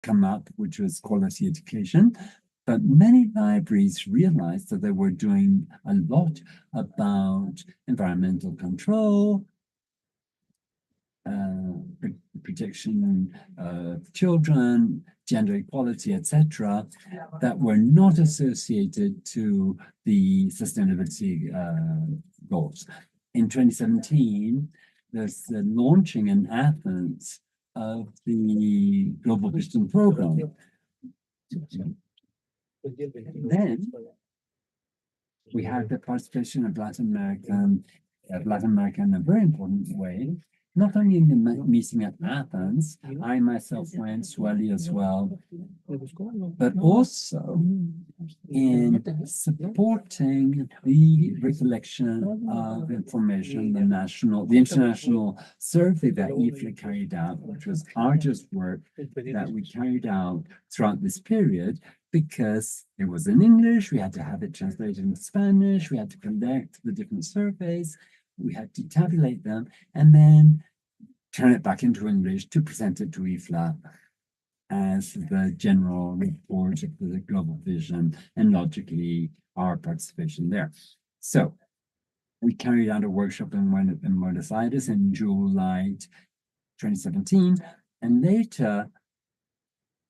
come up, which was quality education. But many libraries realized that they were doing a lot about environmental control, protection of children, gender equality, etc., that were not associated to the sustainability goals. In 2017, there's the launching in Athens of the Global Vision Program. Then we had the participation of Latin America in a very important way, not only in the meeting at Athens. I myself went, Swelly as well, but also in supporting the recollection of information, the international survey that IFLA carried out, which was arduous work that we carried out throughout this period, because it was in English, we had to have it translated into Spanish, we had to collect the different surveys, we had to tabulate them, and then turn it back into English to present it to IFLA as the general report of the global vision, and logically our participation there. So we carried out a workshop in Buenos Aires in July 2017, and later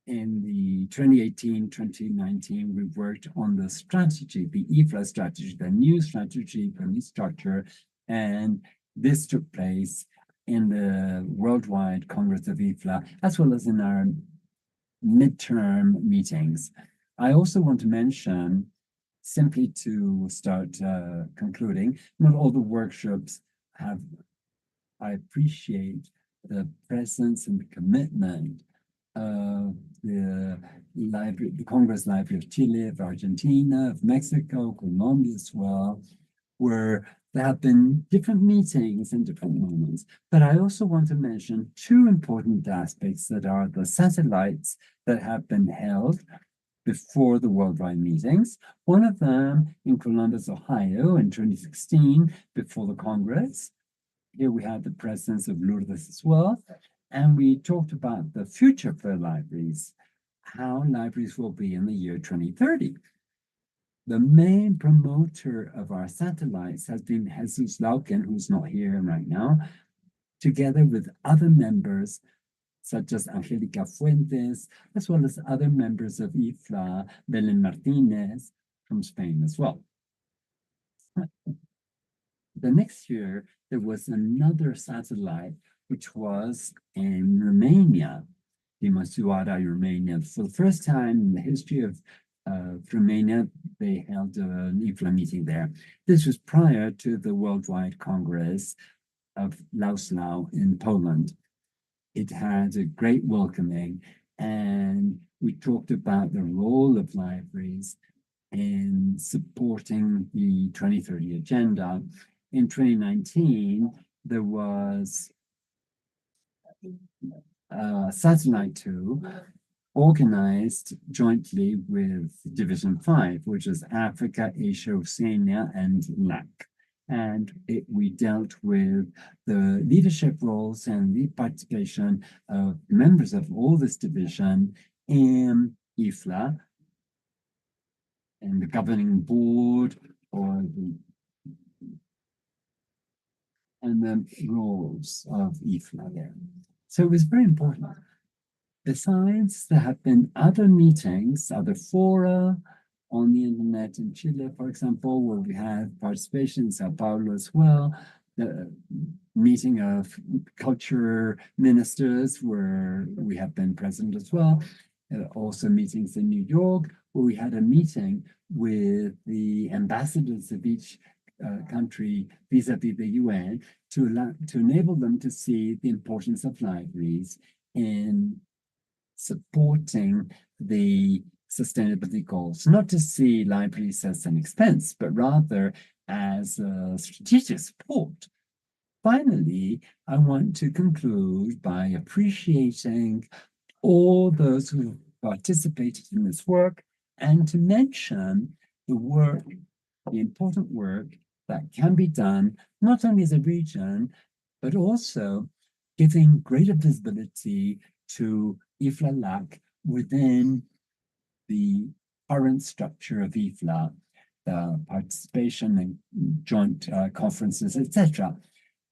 in the 2018-2019, we worked on the strategy, the IFLA strategy, the new strategy, the new structure, and this took place in the Worldwide Congress of IFLA, as well as in our midterm meetings. I also want to mention, simply to start concluding, not all the workshops have, I appreciate the presence and the commitment of the library, the Congress Library of Chile, of Argentina, of Mexico, Colombia as well, where there have been different meetings and different moments. But I also want to mention two important aspects that are the satellites that have been held before the worldwide meetings. One of them in Columbus, Ohio in 2016, before the Congress. Here we had the presence of Lourdes as well. And we talked about the future for libraries, how libraries will be in the year 2030. The main promoter of our satellites has been Jesus Lauken, who's not here right now, together with other members such as Angelica Fuentes, as well as other members of IFLA, Belén Martinez from Spain as well. The next year, there was another satellite, which was in Romania, Timișoara, Romania. For the first time in the history of Romania, they held an IFLA meeting there. This was prior to the Worldwide Congress of Lwów in Poland. It had a great welcoming, and we talked about the role of libraries in supporting the 2030 agenda. In 2019, there was Satellite 2, organized jointly with Division 5, which is Africa, Asia, Oceania, and LAC. And we dealt with the leadership roles and the participation of members of all this division in IFLA, and the governing board, and the roles of IFLA there. So it was very important. Besides, there have been other meetings, other fora on the internet in Chile, for example, where we had participation in Sao Paulo as well, the meeting of culture ministers where we have been present as well. Also meetings in New York, where we had a meeting with the ambassadors of each country vis-a-vis the UN to enable them to see the importance of libraries in supporting the sustainability goals, not to see libraries as an expense, but rather as a strategic support. Finally, I want to conclude by appreciating all those who participated in this work, and to mention the work, the important work that can be done, not only as a region, but also giving greater visibility to IFLA LAC within the current structure of IFLA, the participation in joint conferences, etc.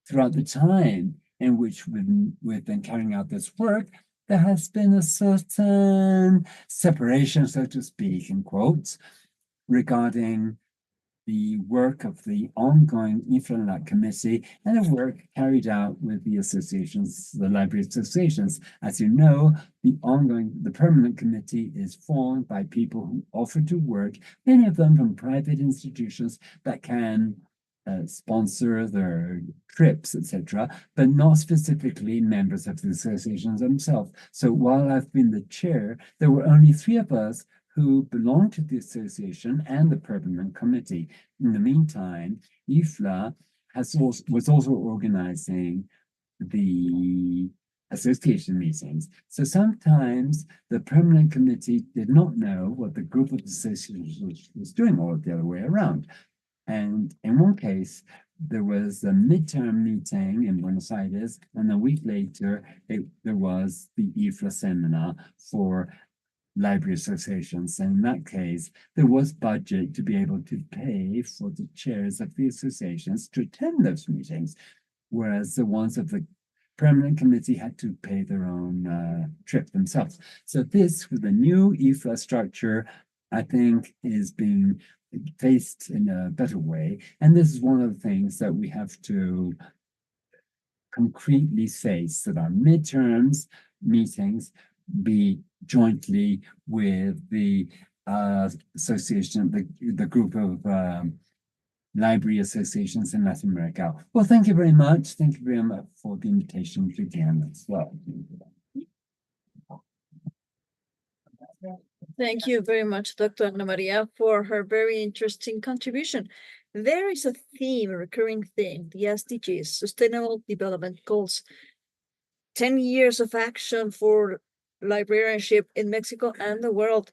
Throughout the time in which we've been carrying out this work, there has been a certain separation, so to speak, in quotes, regarding the work of the ongoing IFLA committee and the work carried out with the associations, the library associations. As you know, the permanent committee is formed by people who offer to work, many of them from private institutions that can sponsor their trips, etc., but not specifically members of the associations themselves. So while I've been the chair, there were only 3 of us who belonged to the association and the permanent committee. In the meantime, IFLA was also organizing the association meetings. So sometimes the permanent committee did not know what the group of associations was doing, or the other way around. And in one case, there was a midterm meeting in Buenos Aires, and a week later, there was the IFLA seminar for library associations. And in that case, there was budget to be able to pay for the chairs of the associations to attend those meetings, whereas the ones of the permanent committee had to pay their own trip themselves. So this, with the new IFLA structure, I think is being faced in a better way. And this is one of the things that we have to concretely face, that our midterms meetings be jointly with the association, the group of library associations in Latin America. Well, thank you very much. Thank you very much for the invitation to again as well. Thank you very much, Dr. Ana Maria, for her very interesting contribution. There is a theme, a recurring theme, the SDGs, Sustainable Development Goals. 10 years of action for librarianship in Mexico and the world.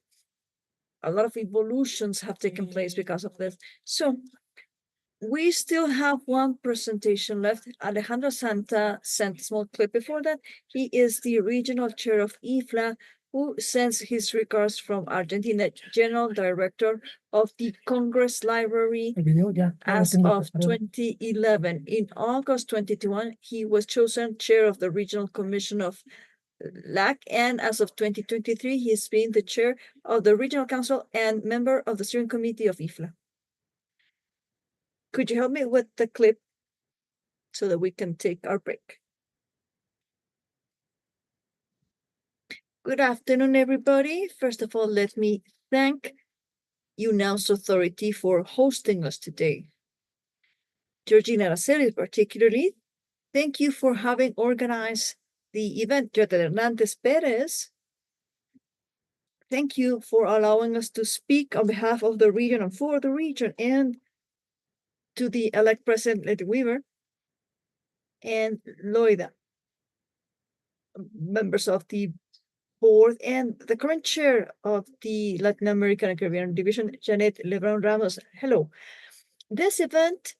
A lot of evolutions have taken place because of this. So we still have one presentation left. Alejandro Santa sent a small clip before that. He is the regional chair of IFLA, who sends his regards from Argentina, General Director of the Congress Library as of 2011. In August 2021, he was chosen chair of the Regional Commission of LAC, and as of 2023, he's been the chair of the Regional Council and member of the Steering Committee of IFLA. Could you help me with the clip so that we can take our break? Good afternoon, everybody. First of all, let me thank UNAM's authority for hosting us today. Georgina Araceli, particularly, thank you for having organized the event. Jota Hernandez Perez, thank you for allowing us to speak on behalf of the region and for the region, and to the elect President Letty Weaver and Loida, members of the board, and the current chair of the Latin American and Caribbean Division, Janet Lebron Ramos. Hello. This event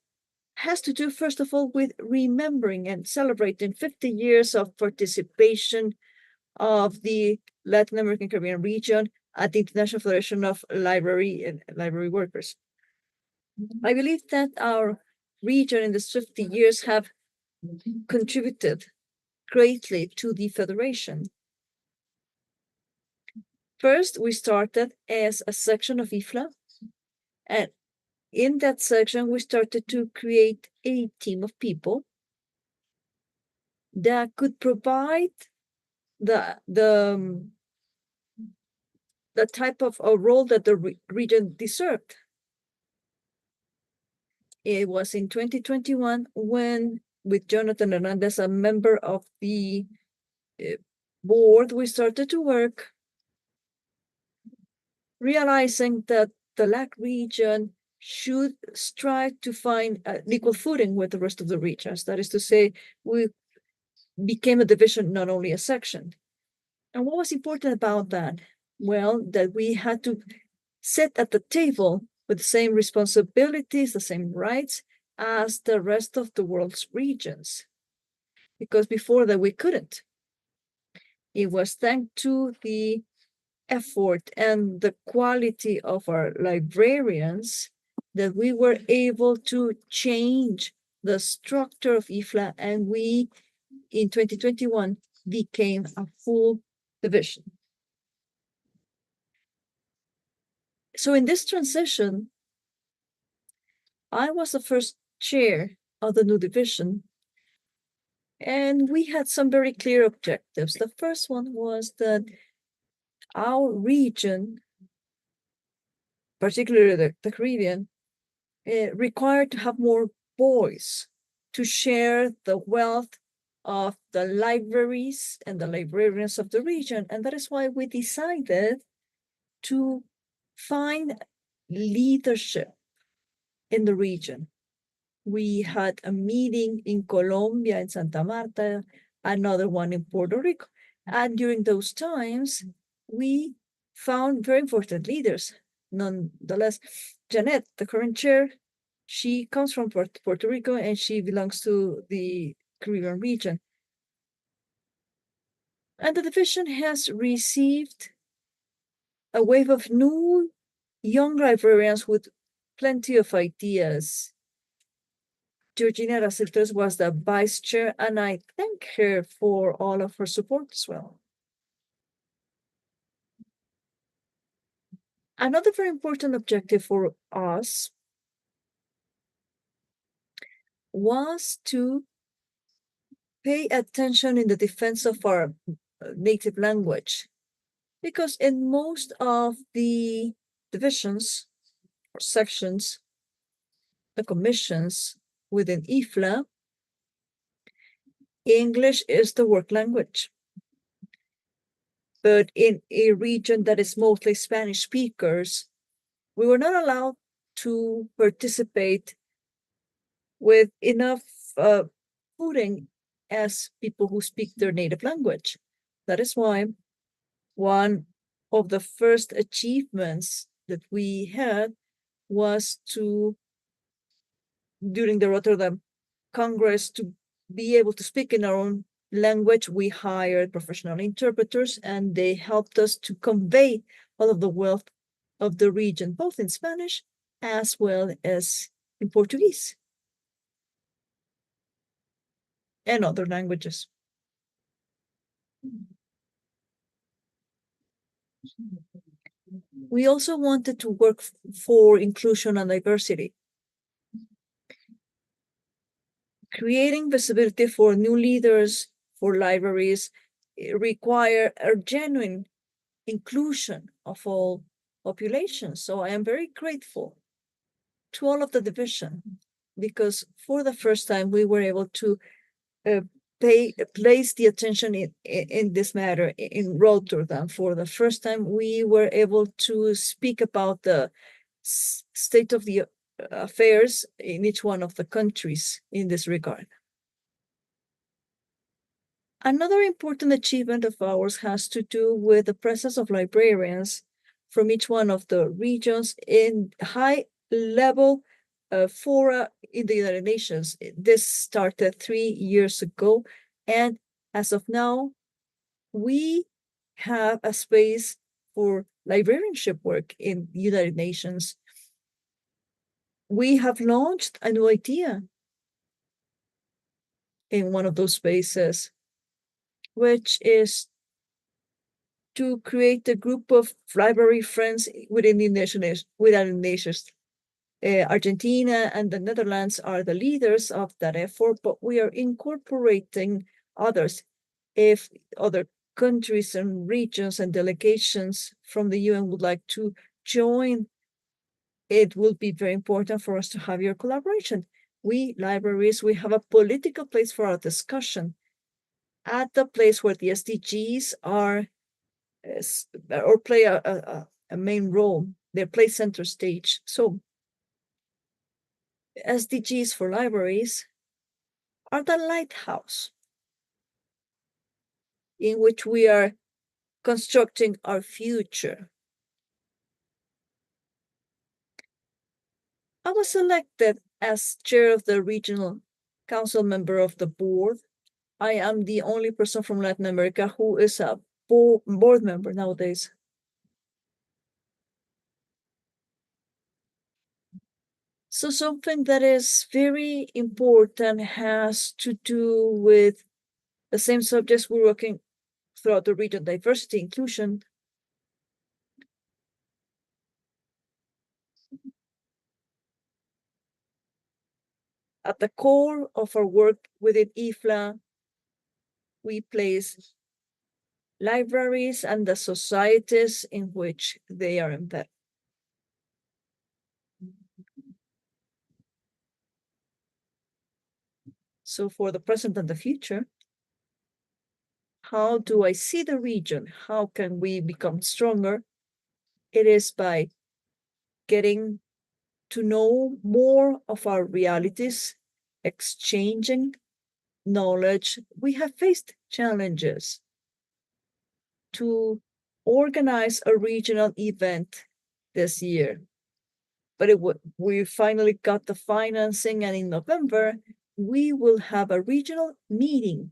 has to do, first of all, with remembering and celebrating 50 years of participation of the Latin American Caribbean region at the International Federation of Library and Library Workers. I believe that our region in these 50 years have contributed greatly to the Federation. First, we started as a section of IFLA, and in that section, we started to create a team of people that could provide the type of a role that the region deserved. It was in 2021 when, with Jonathan Hernandez, a member of the board, we started to work, realizing that the LAC region should strive to find an equal footing with the rest of the regions. That is to say, we became a division, not only a section. And what was important about that? Well, that we had to sit at the table with the same responsibilities, the same rights as the rest of the world's regions. Because before that, we couldn't. It was thanks to the effort and the quality of our librarians that we were able to change the structure of IFLA, and we, in 2021, became a full division. So in this transition, I was the first chair of the new division, and we had some very clear objectives. The first one was that our region, particularly the Caribbean, required to have more voice to share the wealth of the libraries and the librarians of the region. And that is why we decided to find leadership in the region. We had a meeting in Colombia, in Santa Marta, another one in Puerto Rico. And during those times, we found very important leaders. Nonetheless, Janet, the current chair, she comes from Puerto Rico and she belongs to the Caribbean region. And the division has received a wave of new young librarians with plenty of ideas. Georgina Raceltres was the vice chair, and I thank her for all of her support as well. Another very important objective for us was to pay attention in the defense of our native language, because in most of the divisions or sections, the commissions within IFLA, English is the work language. But in a region that is mostly Spanish speakers, we were not allowed to participate with enough footing as people who speak their native language. That is why one of the first achievements that we had was to, during the Rotterdam Congress, to be able to speak in our own language. We hired professional interpreters, and they helped us to convey all of the wealth of the region, both in Spanish as well as in Portuguese and other languages. We also wanted to work for inclusion and diversity, creating visibility for new leaders, for libraries, require a genuine inclusion of all populations. So I am very grateful to all of the division, because for the first time we were able to place the attention in this matter in Rotterdam. For the first time, we were able to speak about the state of the affairs in each one of the countries in this regard. Another important achievement of ours has to do with the presence of librarians from each one of the regions in high-level fora in the United Nations. This started 3 years ago, and as of now, we have a space for librarianship work in the United Nations. We have launched a new idea in one of those spaces, which is to create a group of library friends within the United Nations. Argentina and the Netherlands are the leaders of that effort, but we are incorporating others. If other countries and regions and delegations from the UN would like to join, it will be very important for us to have your collaboration. We libraries, we have a political place for our discussion at the place where the SDGs are or play a main role. They play center stage. So SDGs for libraries are the lighthouse in which we are constructing our future. I was elected as chair of the regional council member of the board. I am the only person from Latin America who is a board member nowadays. So something that is very important has to do with the same subjects we're working throughout the region: diversity, inclusion. At the core of our work within IFLA, we place libraries and the societies in which they are embedded. So for the present and the future, how do I see the region? How can we become stronger? It is by getting to know more of our realities, exchanging knowledge. We have faced challenges to organize a regional event this year, but we finally got the financing, and in November, we will have a regional meeting.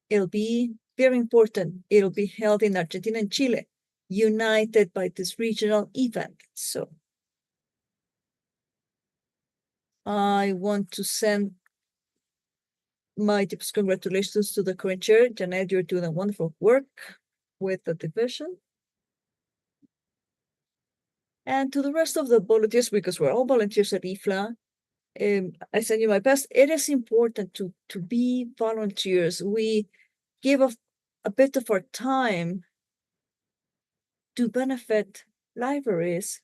It'll be very important. It'll be held in Argentina and Chile, united by this regional event. So I want to send my deepest congratulations to the current chair. Janet, you're doing a wonderful work with the division. And to the rest of the volunteers, because we're all volunteers at IFLA, I send you my best. It is important to be volunteers. We give a bit of our time to benefit libraries,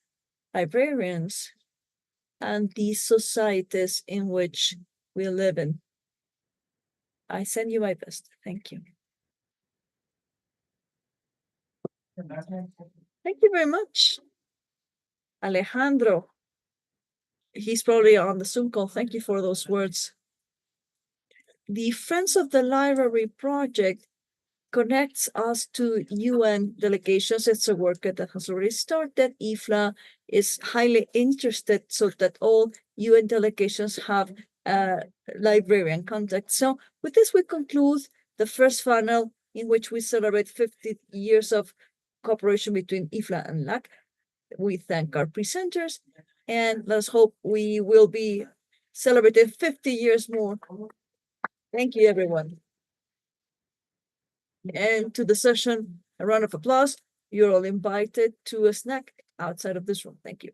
librarians, and the societies in which we live in. I send you my best. Thank you. Thank you very much. Alejandro, he's probably on the Zoom call. Thank you for those words. The Friends of the Library project connects us to UN delegations. It's a work that has already started. IFLA is highly interested so that all UN delegations have librarian contact. So with this, we conclude the first panel in which we celebrate 50 years of cooperation between IFLA and LAC. We thank our presenters, and let's hope we will be celebrating 50 years more. Thank you, everyone. And to the session, a round of applause. You're all invited to a snack outside of this room. Thank you.